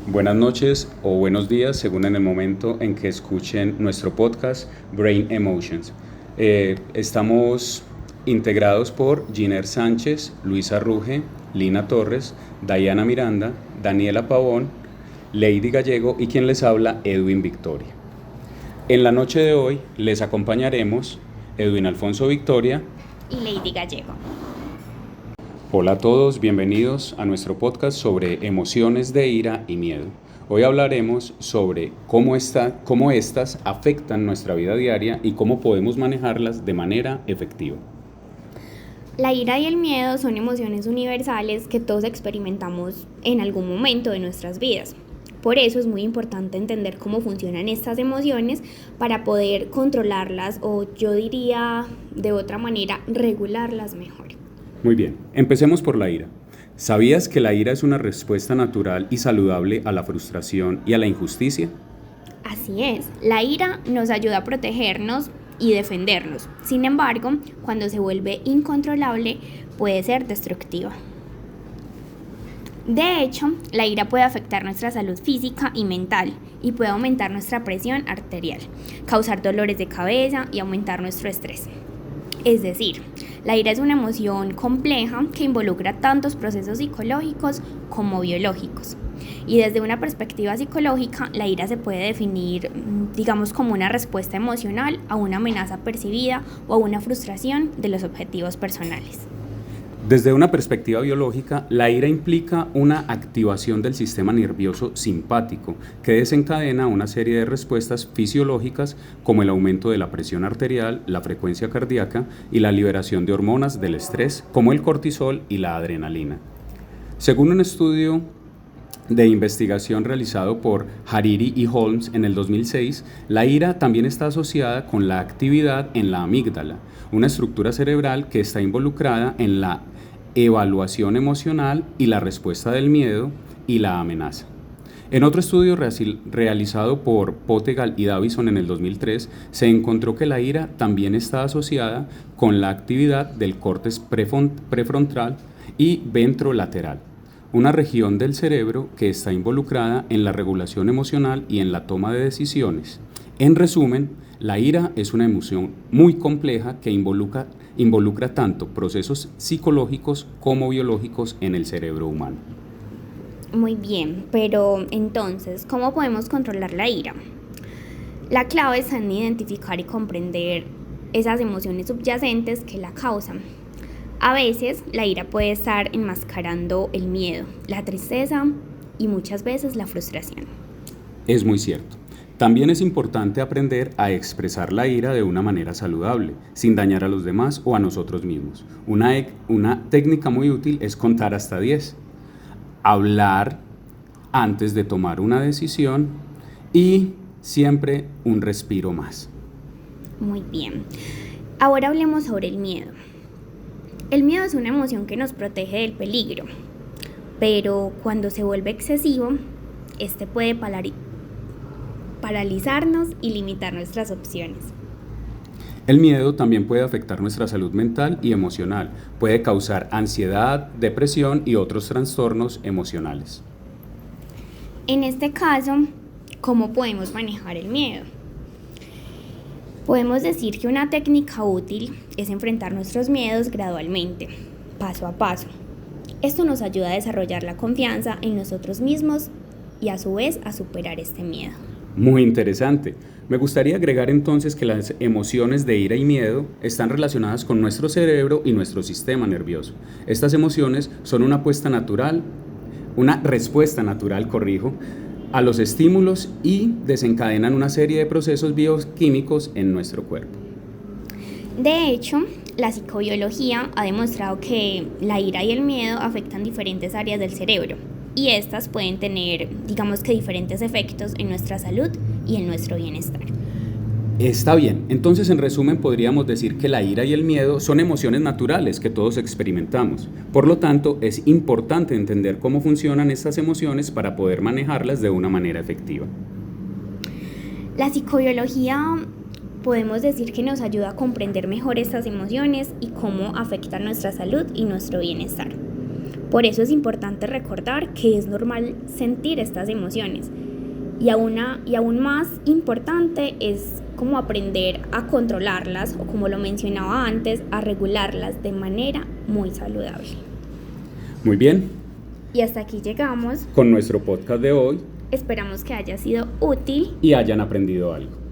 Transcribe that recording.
Buenas noches o buenos días, según en el momento en que escuchen nuestro podcast Brain Emotions. Estamos integrados por Giner Sánchez, Luisa Ruge, Lina Torres, Dayana Miranda, Daniela Pavón, Lady Gallego y quien les habla, Edwin Victoria. En la noche de hoy les acompañaremos Edwin Alfonso Victoria y Lady Gallego. Hola a todos, bienvenidos a nuestro podcast sobre emociones de ira y miedo. Hoy hablaremos sobre cómo estas afectan nuestra vida diaria y cómo podemos manejarlas de manera efectiva. La ira y el miedo son emociones universales que todos experimentamos en algún momento de nuestras vidas. Por eso es muy importante entender cómo funcionan estas emociones para poder controlarlas o, yo diría de otra manera, regularlas mejor. Muy bien, empecemos por la ira. ¿Sabías que la ira es una respuesta natural y saludable a la frustración y a la injusticia? Así es, la ira nos ayuda a protegernos y defendernos. Sin embargo, cuando se vuelve incontrolable, puede ser destructiva. De hecho, la ira puede afectar nuestra salud física y mental y puede aumentar nuestra presión arterial, causar dolores de cabeza y aumentar nuestro estrés. Es decir, la ira es una emoción compleja que involucra tantos procesos psicológicos como biológicos. Y desde una perspectiva psicológica, la ira se puede definir, como una respuesta emocional a una amenaza percibida o a una frustración de los objetivos personales. Desde una perspectiva biológica, la ira implica una activación del sistema nervioso simpático que desencadena una serie de respuestas fisiológicas como el aumento de la presión arterial, la frecuencia cardíaca y la liberación de hormonas del estrés como el cortisol y la adrenalina. Según un estudio de investigación realizado por Hariri y Holmes en el 2006, la ira también está asociada con la actividad en la amígdala, una estructura cerebral que está involucrada en la evaluación emocional y la respuesta del miedo y la amenaza. En otro estudio realizado por Potegal y Davison en el 2003, se encontró que la ira también está asociada con la actividad del córtex prefrontal y ventrolateral, una región del cerebro que está involucrada en la regulación emocional y en la toma de decisiones. En resumen, la ira es una emoción muy compleja que involucra tanto procesos psicológicos como biológicos en el cerebro humano. Muy bien, pero entonces, ¿cómo podemos controlar la ira? La clave está en identificar y comprender esas emociones subyacentes que la causan. A veces la ira puede estar enmascarando el miedo, la tristeza y muchas veces la frustración. Es muy cierto. También es importante aprender a expresar la ira de una manera saludable, sin dañar a los demás o a nosotros mismos. Una técnica muy útil es contar hasta 10, hablar antes de tomar una decisión y siempre un respiro más. Muy bien. Ahora hablemos sobre el miedo. El miedo es una emoción que nos protege del peligro, pero cuando se vuelve excesivo, este puede paralizarnos y limitar nuestras opciones. El miedo también puede afectar nuestra salud mental y emocional, puede causar ansiedad, depresión y otros trastornos emocionales. En este caso, ¿cómo podemos manejar el miedo? Podemos decir que una técnica útil es enfrentar nuestros miedos gradualmente, paso a paso. Esto nos ayuda a desarrollar la confianza en nosotros mismos y a su vez a superar este miedo. Muy interesante. Me gustaría agregar entonces que las emociones de ira y miedo están relacionadas con nuestro cerebro y nuestro sistema nervioso. Estas emociones son una respuesta natural, a los estímulos y desencadenan una serie de procesos bioquímicos en nuestro cuerpo. De hecho, la psicobiología ha demostrado que la ira y el miedo afectan diferentes áreas del cerebro y estas pueden tener, diferentes efectos en nuestra salud y en nuestro bienestar. Está bien, entonces en resumen podríamos decir que la ira y el miedo son emociones naturales que todos experimentamos. Por lo tanto, es importante entender cómo funcionan estas emociones para poder manejarlas de una manera efectiva. La psicobiología podemos decir que nos ayuda a comprender mejor estas emociones y cómo afectan nuestra salud y nuestro bienestar. Por eso es importante recordar que es normal sentir estas emociones. Y aún más importante es como aprender a controlarlas o, como lo mencionaba antes, a regularlas de manera muy saludable. Muy bien. Y hasta aquí llegamos con nuestro podcast de hoy. Esperamos que haya sido útil y hayan aprendido algo.